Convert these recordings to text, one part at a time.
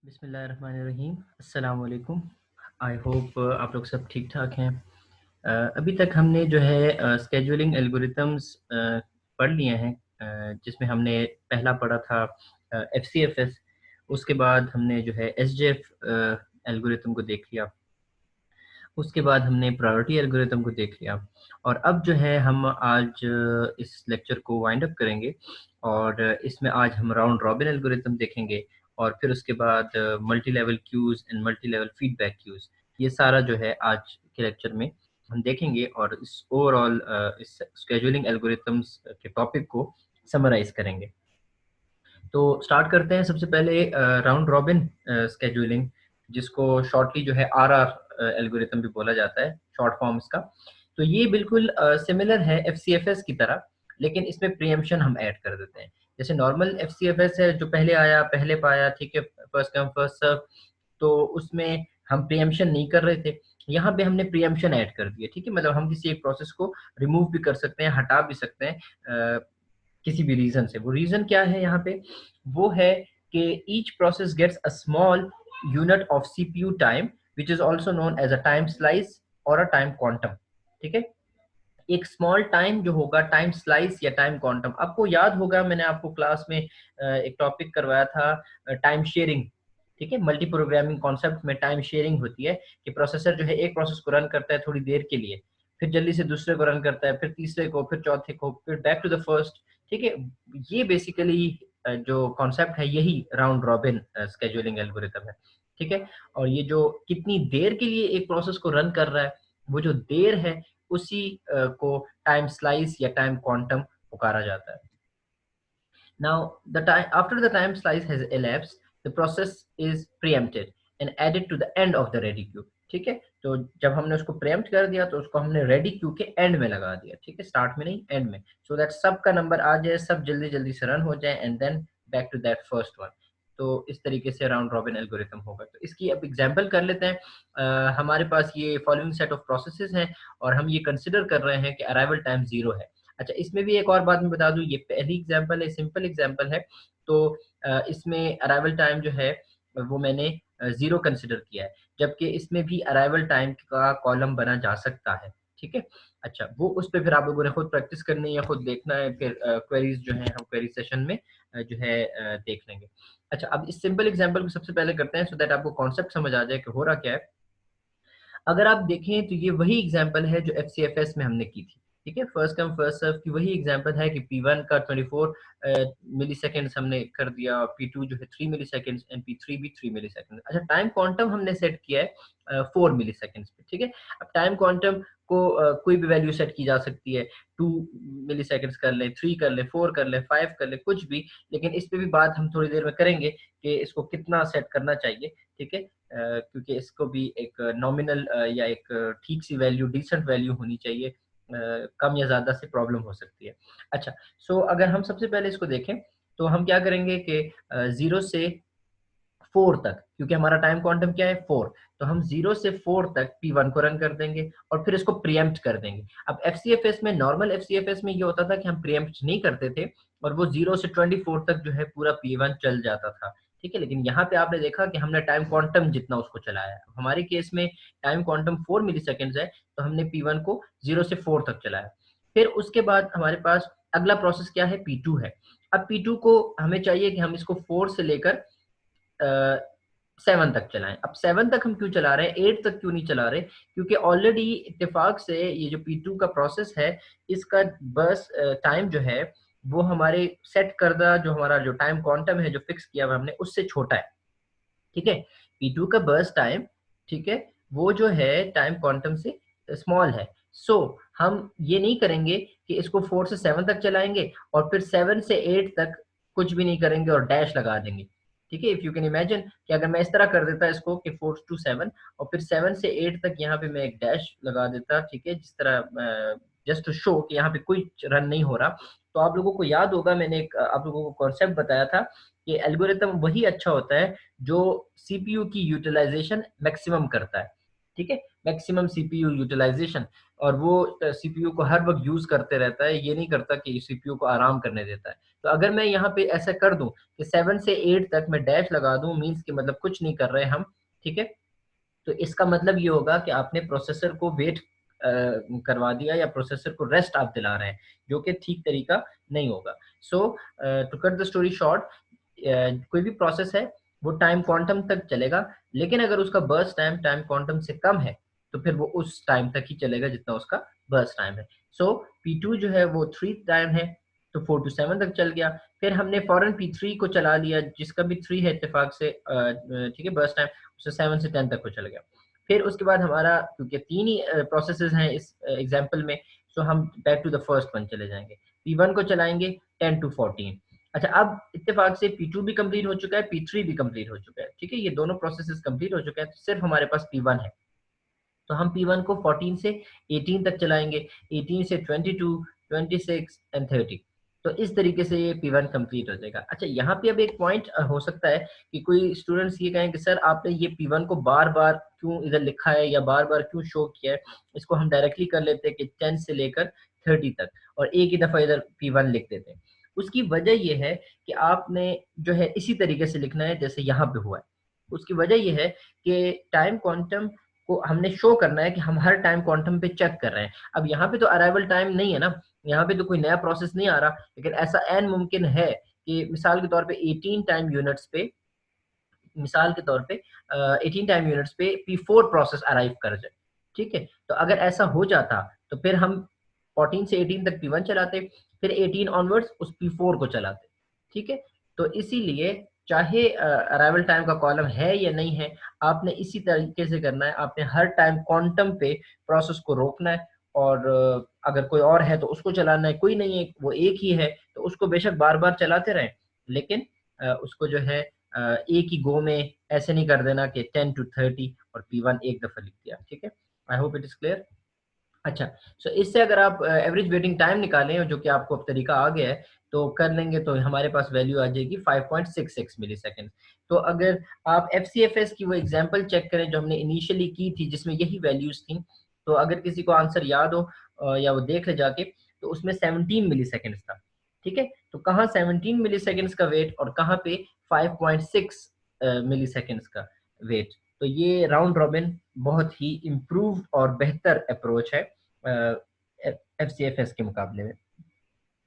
बिस्मिल्लाहिर्रहमानिर्रहीम। अस्सलाम वालेकुम। आई होप आप लोग सब ठीक ठाक हैं। अभी तक हमने जो है स्केड्यूलिंग एल्गोरिथम्स पढ़ लिए हैं, जिसमें हमने पहला पढ़ा था एफसीएफएस। उसके बाद हमने जो है एसजेएफ एल्गोरिथम को देख लिया। उसके बाद हमने प्रायोरिटी एल्गोरिथम को देख लिया। और अब जो है हम आज इस लेक्चर को वाइंड अप करेंगे और इसमें आज हम राउंड रॉबिन एल्गोरिथम देखेंगे और फिर उसके बाद multi level queues and multi level feedback queues. ये सारा जो है आज के लेक्चर में हम देखेंगे और इस ओवरऑल इस स्केड्यूलिंग एल्गोरिथम्स के टॉपिक को समराइज करेंगे। तो स्टार्ट करते हैं सबसे पहले राउंड रॉबिन स्केड्यूलिंग, जिसको शॉर्टली जो है आरआर एल्गोरिथम भी बोला जाता है, शॉर्ट फॉर्म इसका। तो ये बिल्कुल सिमिलर है एफसीएफएस की तरह, लेकिन इसमें प्रीएम्पशन हम ऐड कर देते हैं। जैसे नॉर्मल एफसीएफएस है, जो पहले आया पहले पाया, ठीक है, फर्स्ट कम फर्स्ट सर्व, तो उसमें हम प्रीएम्पशन नहीं कर रहे थे। यहाँ पे हमने प्रीएम्पशन ऐड कर दिया, ठीक है, मतलब हम किसी एक प्रोसेस को रिमूव भी कर सकते हैं, हटा भी सकते हैं किसी भी रीजन से। वो रीजन क्या है यहाँ पे? वो है कि each process gets a small unit of CPU time which is also known as a time slice और अ टाइम क्वांटम। ठीक है, एक स्मॉल टाइम जो होगा, टाइम स्लाइस या टाइम क्वांटम। आपको याद होगा मैंने आपको क्लास में एक टॉपिक करवाया था, टाइम शेयरिंग। ठीक है, मल्टी प्रोग्रामिंग कॉन्सेप्ट में टाइम शेयरिंग होती है कि प्रोसेसर जो है एक प्रोसेस को रन करता है थोड़ी देर के लिए, फिर जल्दी से दूसरे को रन करता है, फिर तीसरे को, फिर चौथे को, फिर बैक टू द फर्स्ट। ठीक है, ये बेसिकली जो कॉन्सेप्ट है यही राउंड रॉबिन स्केड्यूलिंग एल्गोरिथम है। ठीक है, और ये जो कितनी देर के लिए एक प्रोसेस को रन कर रहा है, वो जो देर है उसी को टाइम स्लाइस या टाइम क्वांटम पुकारा जाता है। Now, the time after the time slice has elapsed, the process is preempted and added to the end of the ready queue. ठीक है, तो जब हमने उसको preempt कर दिया तो उसको हमने ready queue के end में लगा दिया। ठीक है, start में नहीं, end में, so that सबका नंबर आ जाए, सब जल्दी जल्दी से रन हो जाए and then back to that first one। तो इस तरीके से राउंड रॉबिन एल्गोरिथम होगा। तो इसकी अब एग्जांपल कर लेते हैं। हमारे पास ये फॉलोइंग सेट ऑफ प्रोसेसेस हैं और हम ये कंसिडर कर रहे हैं कि अराइवल टाइम 0 है। अच्छा, इसमें भी एक और बात मैं बता दूं, ये पहली एग्जांपल है, सिंपल एग्जांपल है। तो इसमें अराइवल टाइम जो है वो मैंने 0 कंसिडर किया है, जबकि इसमें भी अराइवल टाइम का कॉलम बना जा सकता है। ठीक है, अच्छा, वो उस पे फिर आप लोगों ने खुद प्रैक्टिस करनी है, खुद देखना है, फिर क्वेरीज जो है हम क्वेरी सेशन में जो है देख लेंगे। अच्छा, अब इस सिंपल एग्जांपल को सबसे पहले करते हैं, सो दैट आपको कॉन्सेप्ट समझ आ जाए कि हो रहा क्या है। अगर आप देखें तो ये वही एग्जांपल है जो एफसीएफएस में हमने की थी। ठीक है, फर्स्ट कम फर्स्ट सर्व की वही एग्जांपल है कि P1 का 24 मिली सेकेंड्स हमने कर दिया, P2 जो है 3 मिली सेकेंड्स एंड P3 भी 3 मिली सेकेंड। अच्छा, टाइम क्वांटम हमने सेट किया है 4 मिली सेकेंड्स पे। ठीक है, अब टाइम क्वांटम को कोई भी वैल्यू सेट की जा सकती है, 2 मिली सेकेंड्स कर ले, 3 कर ले, 4 कर ले, 5 कर ले, कुछ भी। लेकिन इस पे भी बात हम थोड़ी देर में करेंगे कि इसको कितना सेट करना चाहिए। ठीक है, क्योंकि इसको भी एक नॉमिनल या एक ठीक सी वैल्यू, डिसेंट वैल्यू होनी चाहिए, कम या ज़्यादा से प्रॉब्लम हो सकती है। अच्छा, सो अगर हम सबसे पहले इसको देखें तो हम क्या करेंगे कि 0 से 4 तक, क्योंकि हमारा टाइम क्वांटम क्या है 4, तो हम 0 से 4 तक P1 को रन कर देंगे और फिर इसको प्रीएम्प्ट कर देंगे। अब एफसीएफएस में, नॉर्मल एफसीएफएस में ये होता था कि हम प्रीएम्प्ट नहीं करते थे और वो 0 से 24 तक जो है पूरा P1 चल जाता था। ठीक है, लेकिन यहाँ पे आपने देखा कि हमने टाइम क्वांटम जितना उसको चलाया। हमारे केस में टाइम क्वांटम 4 मिली सेकेंड्स है, तो हमने P1 को 0 से 4 तक चलाया। फिर उसके बाद हमारे पास अगला प्रोसेस क्या है, P2 है। अब P2 को हमें चाहिए कि हम इसको 4 से लेकर 7 तक चलाएं। अब 7 तक हम क्यों चला रहे हैं, 8 तक क्यों नहीं चला रहे? क्योंकि ऑलरेडी इत्तेफाक से ये जो P2 का प्रोसेस है, इसका बस टाइम जो है वो हमारे सेट करदा, जो हमारा जो टाइम क्वांटम है जो फिक्स किया हुआ हमने, उससे छोटा है। ठीक है, P2 का बर्स्ट टाइम, ठीक है, वो जो है टाइम क्वांटम से स्मॉल है। सो हम ये नहीं करेंगे कि इसको 4 से 7 तक चलाएंगे और फिर 7 से 8 तक कुछ भी नहीं करेंगे और डैश लगा देंगे। ठीक है, इफ यू कैन इमेजिन कि अगर मैं इस तरह कर देता इसको कि 4 टू 7 और फिर 7 से 8 तक यहाँ पे मैं एक डैश लगा देता, ठीक है, जिस तरह जस्ट टू शो कि यहाँ पे कोई रन नहीं हो रहा। तो आप लोगों को याद होगा मैंने एक आप लोगों को कॉन्सेप्ट बताया था कि एल्गोरिथम वही अच्छा होता है जो सीपीयू की यूटिलाइजेशन मैक्सिमम करता है। ठीक है, मैक्सिमम सीपीयू यूटिलाइजेशन। और वो सीपीयू को हर वक्त यूज करते रहता है, ये नहीं करता कि सीपीयू को आराम करने देता है। तो अगर मैं यहाँ पे ऐसा कर दूं कि 7 से 8 तक मैं डैश लगा दूं, मींस कि मतलब कुछ नहीं कर रहे हम, ठीक है, तो इसका मतलब ये होगा कि आपने प्रोसेसर को वेट करवा दिया या प्रोसेसर को रेस्ट आप दिला रहे हैं, जो कि ठीक तरीका नहीं होगा। So to cut the story short, कोई भी प्रोसेस है वो टाइम क्वांटम तक चलेगा, लेकिन अगर उसका बर्स्ट टाइम टाइम क्वांटम से कम है तो फिर वो उस टाइम तक ही चलेगा जितना उसका बर्स्ट टाइम है। सो P2 जो है वो 3 टाइम है, तो 4 to 7 तक चल गया। फिर हमने फौरन P3 को चला लिया, जिसका भी 3 है इत्तेफाक से, ठीक है, बर्स्ट टाइम उससे 7 से 10 तक को चल गया। फिर उसके बाद हमारा, क्योंकि 3 ही प्रोसेसेस हैं इस एग्जांपल में, सो हम back to the first one चले जाएंगे, P1 को चलाएंगे 10 to 14। अच्छा, अब इत्तेफाक से P2 भी कंप्लीट हो चुका है, P3 भी कंप्लीट हो चुका है, ठीक है, ये दोनों प्रोसेसेस कंप्लीट हो चुके हैं, तो सिर्फ हमारे पास P1 है। तो हम P1 को 14 से 18 तक चलाएंगे, 18 से 22, 26 एंड 30। तो इस तरीके से ये P1 कंप्लीट हो जाएगा। अच्छा, यहाँ पे अब एक पॉइंट हो सकता है कि कोई स्टूडेंट्स ये कहें कि सर आपने ये P1 को बार बार क्यों इधर लिखा है या बार बार क्यों शो किया है, इसको हम डायरेक्टली कर लेते हैं कि 10 से लेकर 30 तक, और एक ही दफा इधर P1 लिख देते हैं। उसकी वजह यह है कि आपने जो है इसी तरीके से लिखना है जैसे यहाँ पे हुआ है। उसकी वजह यह है कि टाइम क्वांटम को हमने शो करना है कि हम हर टाइम क्वांटम पे चेक कर रहे हैं। अब यहाँ पे तो अराइवल टाइम नहीं है ना, यहाँ पे तो कोई नया प्रोसेस नहीं आ रहा, लेकिन ऐसा एन मुमकिन है कि मिसाल के तौर पे 18 टाइम यूनिट्स पे, मिसाल के तौर पे 18 टाइम यूनिट्स पे P4 प्रोसेस अराइव कर जाए, ठीक है। तो अगर ऐसा हो जाता तो फिर हम 14 से 18 तक P1 चलाते, फिर 18 ऑनवर्ड्स उस P4 को चलाते, ठीक है। तो इसीलिए चाहे अराइवल टाइम का कॉलम है या नहीं है, आपने इसी तरीके से करना है, आपने हर टाइम क्वांटम पे प्रोसेस को रोकना है, और अगर कोई और है तो उसको चलाना है, कोई नहीं है वो एक ही है तो उसको बेशक बार बार चलाते रहें, लेकिन उसको जो है एक ही गो में ऐसे नहीं कर देना कि 10 to 30 और P1 एक दफा लिख दिया, ठीक है। I hope it is clear. अच्छा, सो इससे अगर आप एवरेज वेटिंग टाइम निकालें, जो कि आपको अब तरीका आ गया है, तो कर लेंगे तो हमारे पास वैल्यू आ जाएगी 5.66 मिली सेकेंड। तो अगर आप FCFS की वो एग्जांपल चेक करें जो हमने इनिशियली की थी जिसमें यही वैल्यूज थी, तो अगर किसी को आंसर याद हो या वो देख ले जाके, तो उसमें 17 मिली सेकेंड्स था, ठीक है। तो कहाँ 17 मिली सेकेंड्स का वेट और कहाँ पे 5.6 मिली सेकेंड्स का वेट। तो ये राउंड रॉबिन बहुत ही इम्प्रूव और बेहतर अप्रोच है FCFS के मुकाबले में।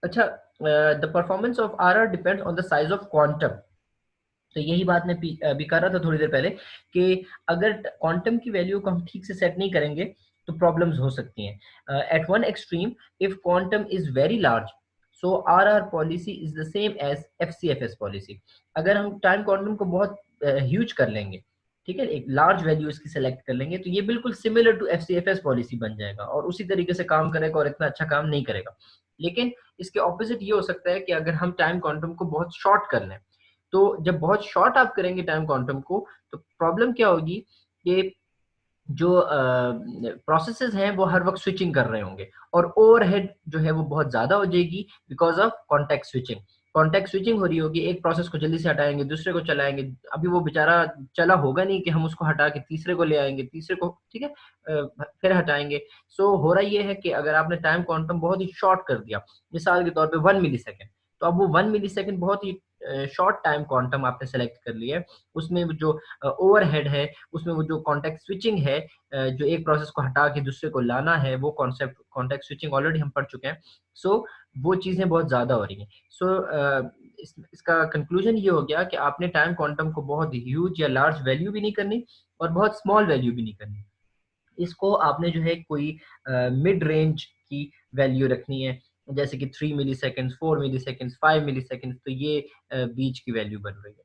अच्छा, the performance of RR depend on the size of quantum. तो यही बात मैं अभी कर रहा था थोड़ी देर पहले, कि अगर क्वांटम की वैल्यू को हम ठीक से सेट नहीं करेंगे तो प्रॉब्लम्स हो सकती हैं। At one extreme, if quantum is very large, so RR policy is the same as FCFS policy. अगर हम टाइम क्वांटम को बहुत ह्यूज कर लेंगे, ठीक है, एक लार्ज वैल्यू इसकी सेलेक्ट कर लेंगे, तो ये बिल्कुल सिमिलर टू FCFS पॉलिसी बन जाएगा और उसी तरीके से काम करेगा और इतना अच्छा काम नहीं करेगा। लेकिन इसके ऑपोजिट ये हो सकता है कि अगर हम टाइम क्वांटम को बहुत शॉर्ट कर लें, तो जब बहुत शॉर्ट आप करेंगे टाइम क्वांटम को, तो प्रॉब्लम क्या होगी कि जो प्रोसेसेस हैं वो हर वक्त स्विचिंग कर रहे होंगे, और ओवरहेड जो है वो बहुत ज्यादा हो जाएगी because of contact switching. Contact switching हो रही होगी, एक प्रोसेस को जल्दी से हटाएंगे दूसरे को चलाएंगे, अभी वो बेचारा चला होगा नहीं कि हम उसको हटा के तीसरे को ले आएंगे, तीसरे को, ठीक है, फिर हटाएंगे। सो हो रहा ये है कि अगर आपने टाइम क्वांटम बहुत ही शॉर्ट कर दिया, मिसाल के तौर पे 1 मिली सेकेंड, तो अब वो 1 मिली सेकेंड बहुत ही शॉर्ट टाइम क्वांटम आपने सेलेक्ट कर लिया है, उसमें जो ओवरहेड है, उसमें वो जो कॉन्टेक्ट स्विचिंग है, जो एक प्रोसेस को हटा के दूसरे को लाना है, वो कॉन्सेप्ट कॉन्टेक्ट स्विचिंग ऑलरेडी हम पढ़ चुके हैं। सो वो चीज़ें बहुत ज़्यादा हो रही हैं। सो इसका कंक्लूजन ये हो गया कि आपने टाइम क्वांटम को बहुत ह्यूज या लार्ज वैल्यू भी नहीं करनी और बहुत स्मॉल वैल्यू भी नहीं करनी, इसको आपने जो है कोई मिड रेंज की वैल्यू रखनी है, जैसे कि 3 मिली सेकेंड्स, 4 मिली सेकेंड्स, 5 मिली सेकेंड्स, तो ये बीच की वैल्यू बन रही है।